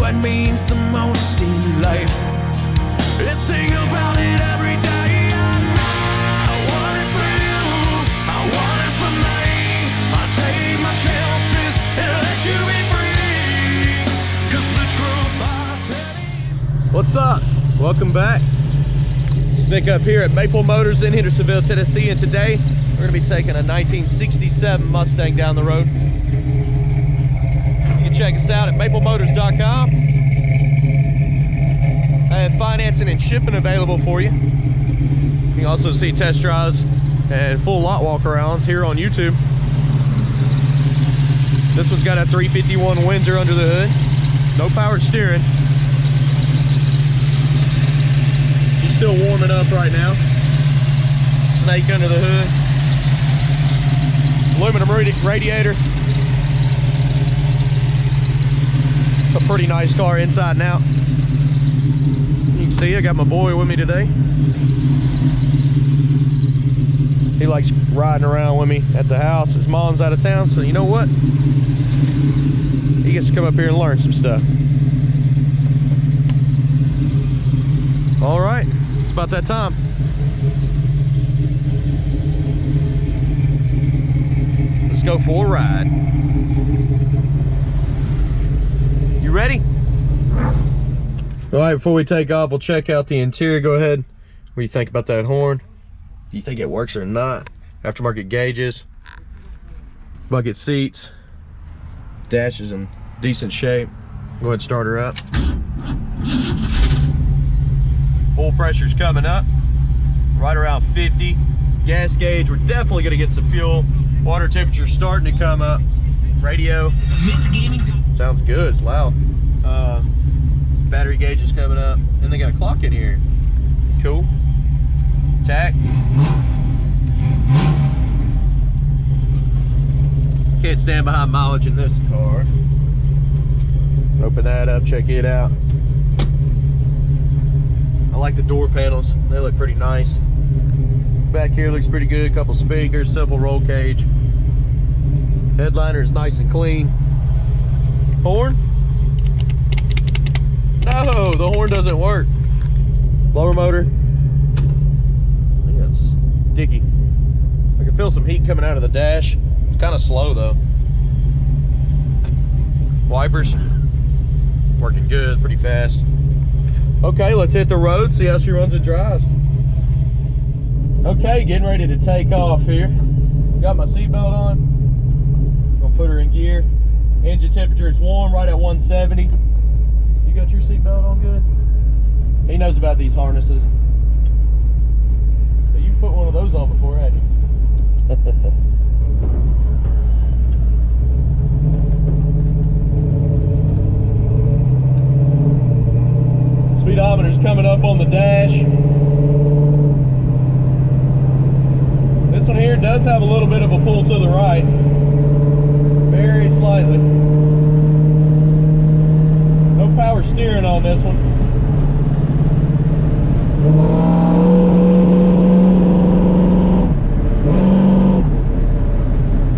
what means the most in life. Let's sing about it every day. I want it for you, I want it for me. I take my chances and let you be free. 'Cause the truth I tell you. What's up? Welcome back. Nick up here at Maple Motors in Hendersonville, Tennessee, and today we're going to be taking a 1967 Mustang down the road. You can check us out at maplemotors.com. I have financing and shipping available for you. You can also see test drives and full lot walkarounds here on YouTube. This one's got a 351 Windsor under the hood, no power steering. Still warming up right now. Snake under the hood. Aluminum radiator. It's a pretty nice car inside and out. You can see I got my boy with me today. He likes riding around with me at the house. His mom's out of town, so you know what? He gets to come up here and learn some stuff. All right. It's about that time. Let's go for a ride. You ready? All right, before we take off, we'll check out the interior. Go ahead. What do you think about that horn? Do you think it works or not? Aftermarket gauges, bucket seats, dash is in decent shape. Go ahead and start her up. Oil pressure's coming up, right around 50. Gas gauge, we're definitely gonna get some fuel. Water temperature's starting to come up. Radio, sounds good, it's loud. Battery gauge is coming up. And they got a clock in here. Cool. Tach. Can't stand behind mileage in this car. Open that up, check it out. I like the door panels, they look pretty nice. Back here looks pretty good, couple speakers, simple roll cage. Headliner is nice and clean. Horn? No, the horn doesn't work. Blower motor. I think that's sticky. I can feel some heat coming out of the dash. It's kind of slow though. Wipers, working good, pretty fast. Okay, let's hit the road, see how she runs and drives. Okay, getting ready to take off here. Got my seatbelt on. Gonna put her in gear. Engine temperature is warm, right at 170. You got your seatbelt on good? He knows about these harnesses. But you put one of those on before, hadn't you? Speedometer's coming up on the dash. This one here does have a little bit of a pull to the right. Very slightly. No power steering on this one.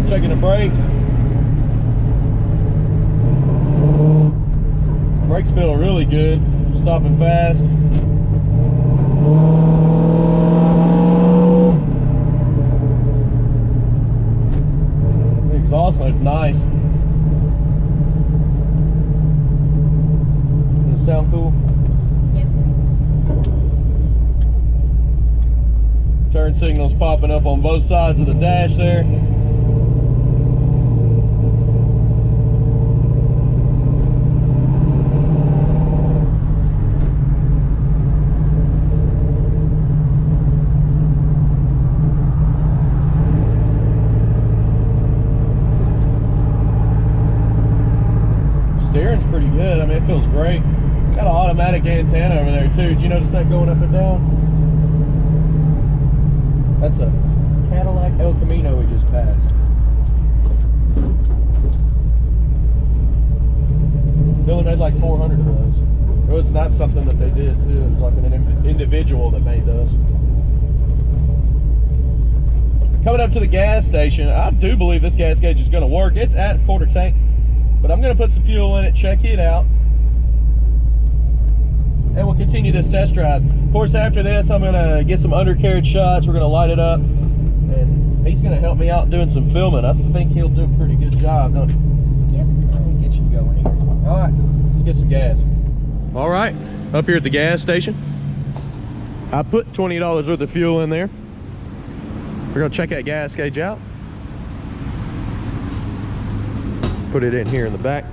Checking the brakes. Brakes feel really good. Stopping fast. The exhaust looks nice. Does it sound cool? Yep. Turn signals popping up on both sides of the dash there. Steering's pretty good. I mean, it feels great. Got an automatic antenna over there too. Did you notice that going up and down? That's a Cadillac El Camino we just passed. They only made like 400 of those. It was not something that they did too. It was like an individual that made those. Coming up to the gas station, I do believe this gas gauge is going to work. It's at quarter tank, but I'm going to put some fuel in it, check it out. and we'll continue this test drive. Of course, after this, I'm gonna get some undercarriage shots. We're gonna light it up, and he's gonna help me out doing some filming. I think he'll do a pretty good job, don't he? Yep. I'll get you going here. All right, let's get some gas. All right, up here at the gas station, I put $20 worth of fuel in there. We're gonna check that gas gauge out. Put it in here in the back.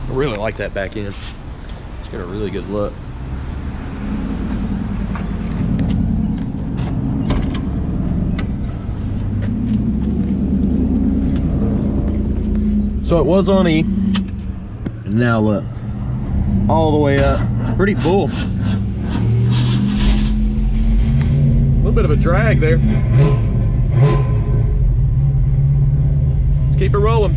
I really like that back end. It's got a really good look. So it was on E, and now look, all the way up, pretty full. A little bit of a drag there. Let's keep it rolling.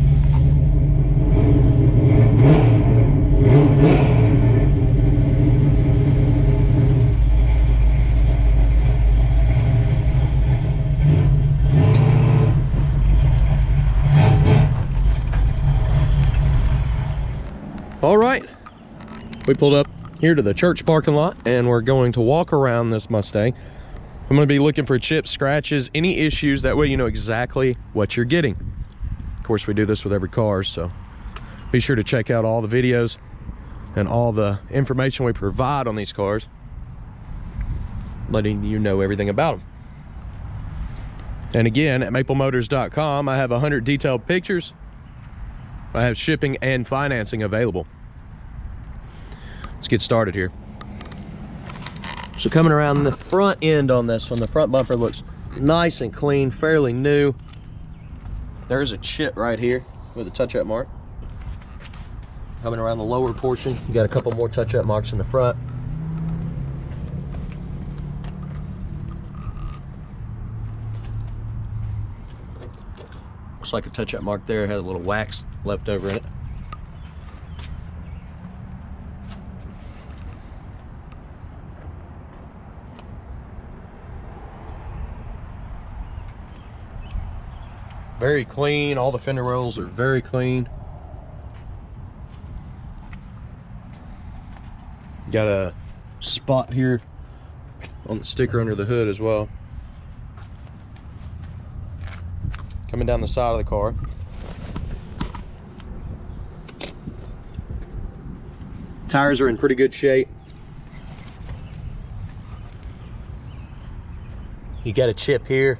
All right, we pulled up here to the church parking lot, and we're going to walk around this Mustang. I'm going to be looking for chips, scratches, any issues. That way you know exactly what you're getting. Of course, we do this with every car, so be sure to check out all the videos and all the information we provide on these cars, letting you know everything about them. And again, at maplemotors.com, I have 100 detailed pictures. I have shipping and financing available. Let's get started here. So coming around the front end on this one, the front bumper looks nice and clean, fairly new. There's a chip right here with a touch-up mark. Coming around the lower portion, you got a couple more touch-up marks in the front. Looks like a touch-up mark there, had a little wax left over in it. Very clean, all the fender wells are very clean. Got a spot here on the sticker under the hood as well. Coming down the side of the car. Tires are in pretty good shape. You got a chip here.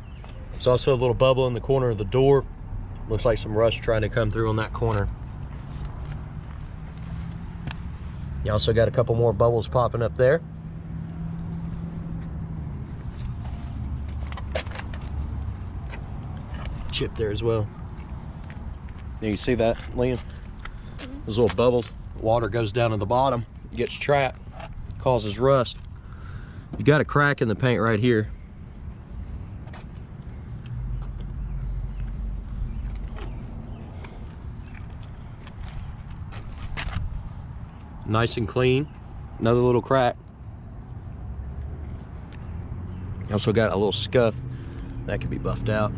There's also a little bubble in the corner of the door. Looks like some rust trying to come through on that corner. You also got a couple more bubbles popping up there. Chip there as well. Now you see that, Liam? Those little bubbles. Water goes down to the bottom, gets trapped, causes rust. You got a crack in the paint right here. Nice and clean. Another little crack. You also got a little scuff that could be buffed out.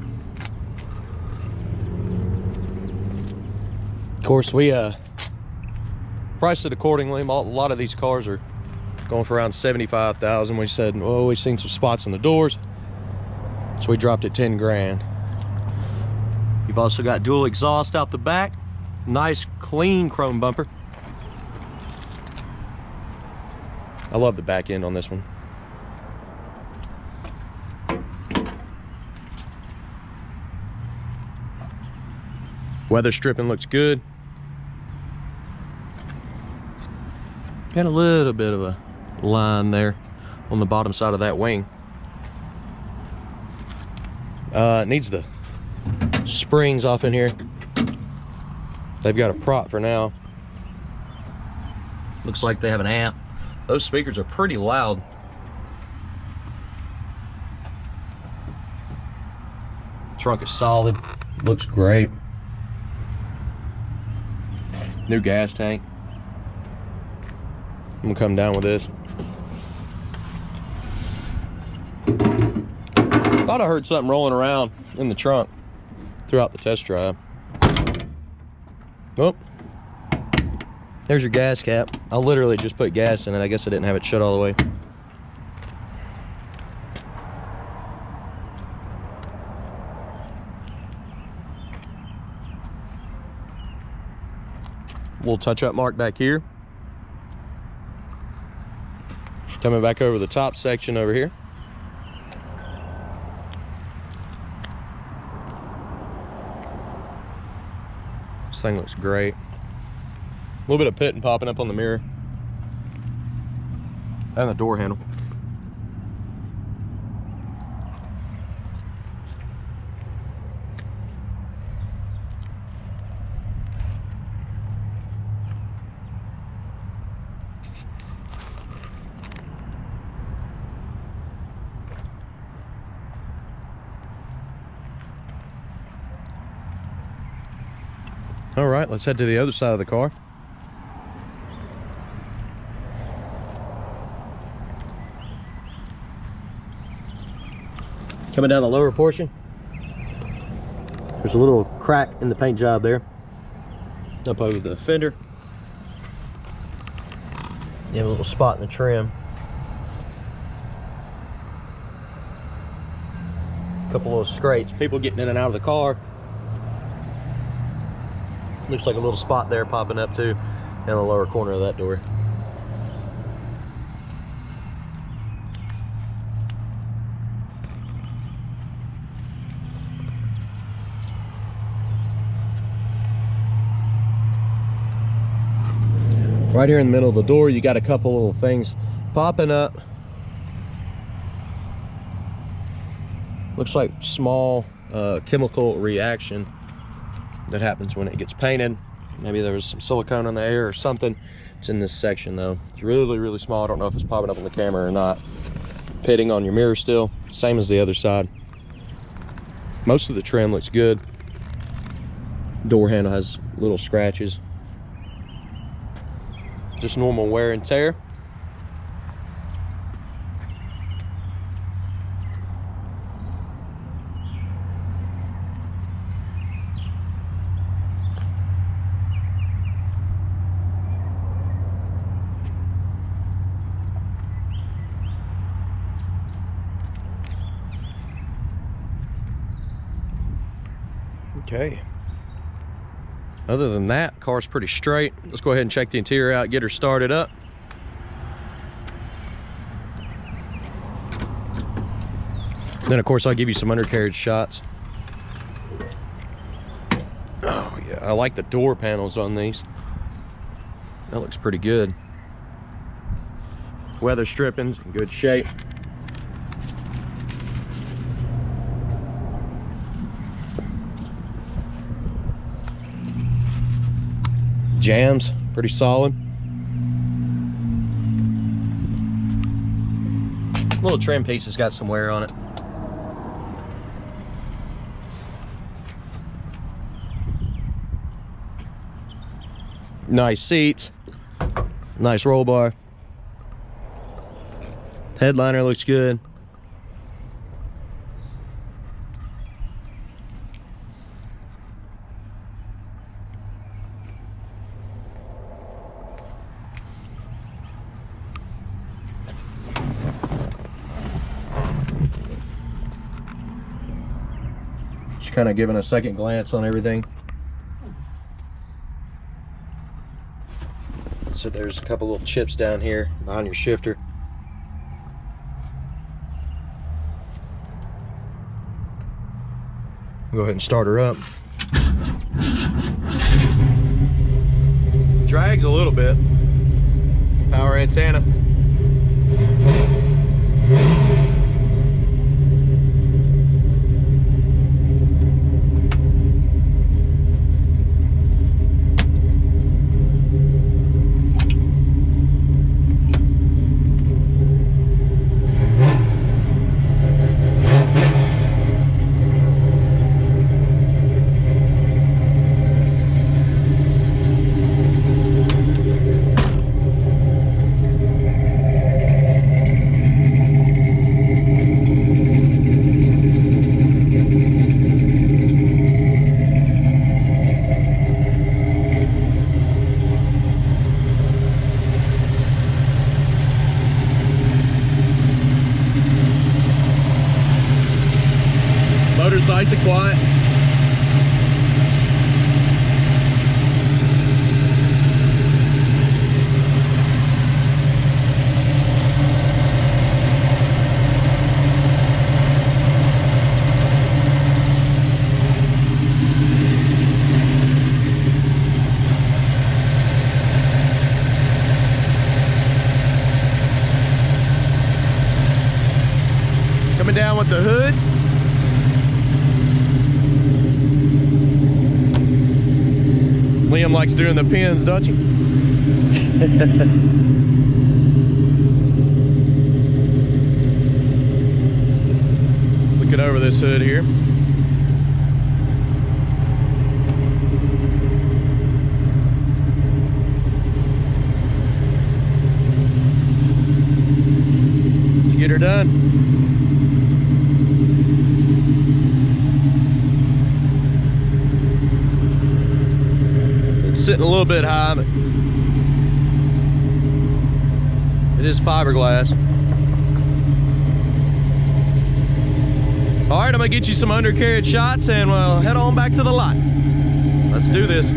Of course, we priced it accordingly. A lot of these cars are going for around $75,000. We said, well, we've seen some spots in the doors, so we dropped it 10 grand. You've also got dual exhaust out the back. Nice, clean chrome bumper. I love the back end on this one. Weather stripping looks good. Got a little bit of a line there on the bottom side of that wing. It needs the springs off in here. They've got a prop for now. Looks like they have an amp. Those speakers are pretty loud. Trunk is solid. Looks great. New gas tank. I'm gonna come down with this. Thought I heard something rolling around in the trunk throughout the test drive. Oh, There's your gas cap. I literally just put gas in it. I guess I didn't have it shut all the way. Little touch-up mark back here. Coming back over the top section over here. This thing looks great. A little bit of pitting popping up on the mirror and the door handle. All right, let's head to the other side of the car. Coming down the lower portion, there's a little crack in the paint job there. Up over the fender, you have a little spot in the trim. A couple little scrapes, people getting in and out of the car. Looks like a little spot there popping up too in the lower corner of that door. Right here in the middle of the door, you got a couple little things popping up. Looks like small chemical reaction that happens when it gets painted. Maybe there was some silicone on the air or something. It's in this section though. It's really, really small. I don't know if it's popping up on the camera or not. Pitting on your mirror still, same as the other side. Most of the trim looks good. Door handle has little scratches. Just normal wear and tear. Okay. Other than that, car's pretty straight. Let's go ahead and check the interior out, get her started up. Then of course I'll give you some undercarriage shots. Oh yeah, I like the door panels on these. That looks pretty good. Weather stripping's in good shape. Jams, pretty solid. Little trim piece has got some wear on it. Nice seats, nice roll bar. Headliner looks good. Kind of giving a second glance on everything. So there's a couple little chips down here behind your shifter. Go ahead and start her up. Drags a little bit. Power antenna. nice and quiet. Coming down with the hood. Liam likes doing the pins, don't you? Looking over this hood here. Did you get her done? Sitting a little bit high, but it is fiberglass. All right, I'm gonna get you some undercarriage shots and we'll head on back to the lot. Let's do this.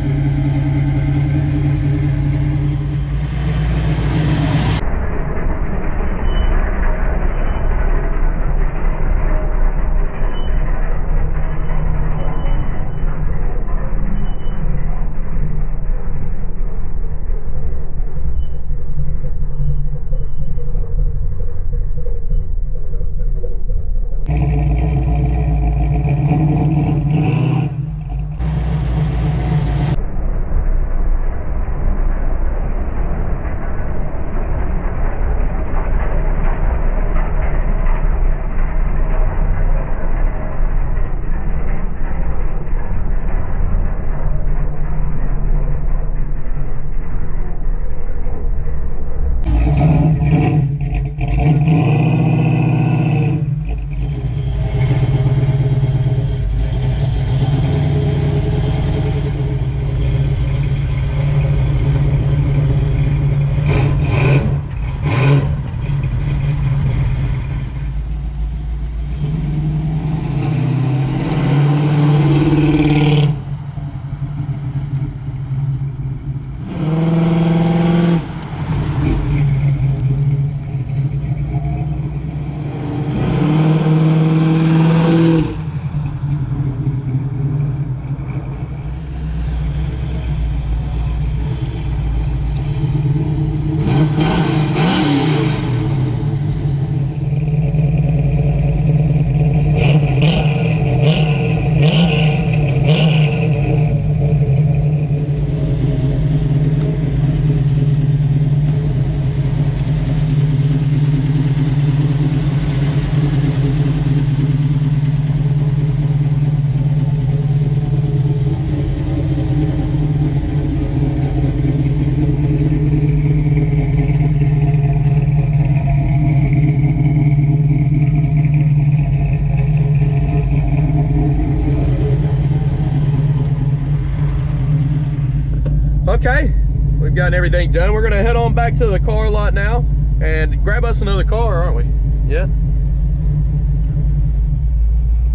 Okay, we've gotten everything done. We're gonna head on back to the car lot now and grab us another car, aren't we? Yeah?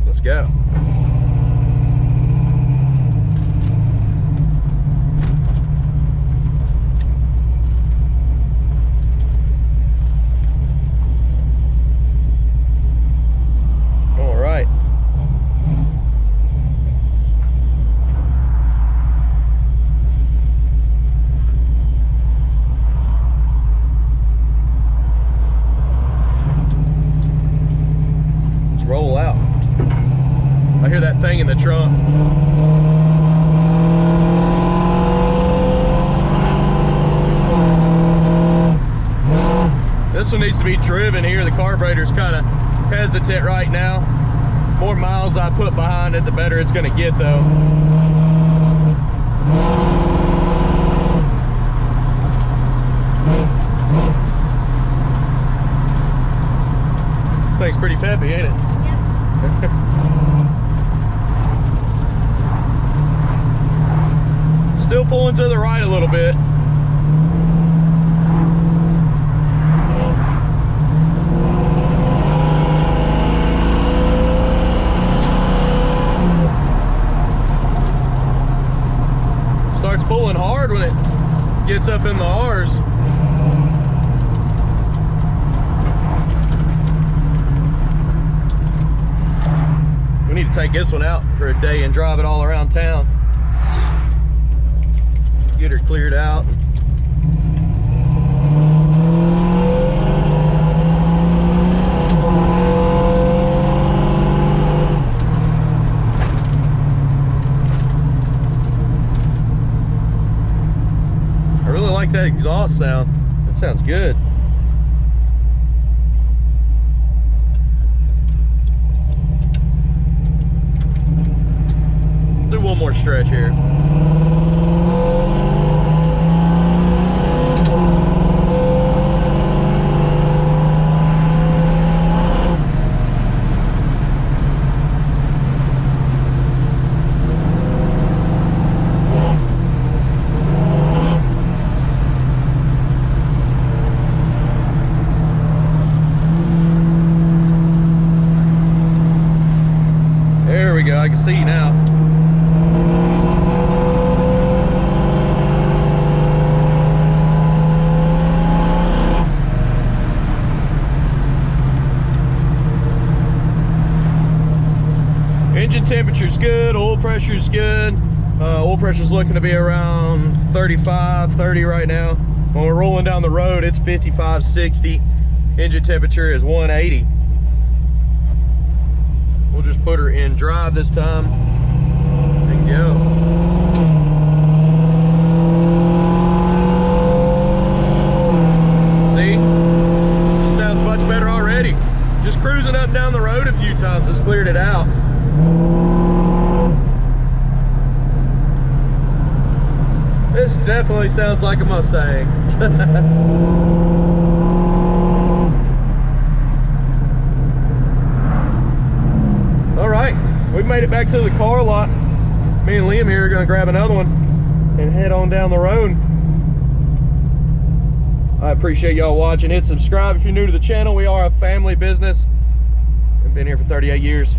Let's go. All right. Roll out. I hear that thing in the trunk. This one needs to be driven here. The carburetor's kind of hesitant right now. More miles I put behind it, the better it's going to get though. This thing's pretty peppy, ain't it? Still pulling to the right a little bit. to take this one out for a day and drive it all around town. Get her cleared out. I really like that exhaust sound. That sounds good. Do one more stretch here. There we go, I can see now. Engine temperature's good, oil pressure's good. Oil pressure's looking to be around 35, 30 right now. When we're rolling down the road, it's 55, 60. Engine temperature is 180. We'll just put her in drive this time and go. See? Sounds much better already. Just cruising up and down the road a few times has cleared it out. This definitely sounds like a Mustang. All right, we've made it back to the car lot. Me and Liam here are gonna grab another one and head on down the road. I appreciate y'all watching. Hit subscribe if you're new to the channel. We are a family business. We've been here for 38 years.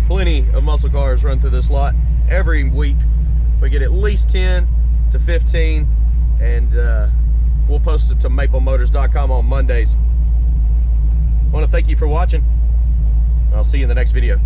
Plenty of muscle cars run through this lot every week. We get at least 10 to 15, and we'll post them to maplemotors.com on Mondays. I want to thank you for watching. I'll see you in the next video.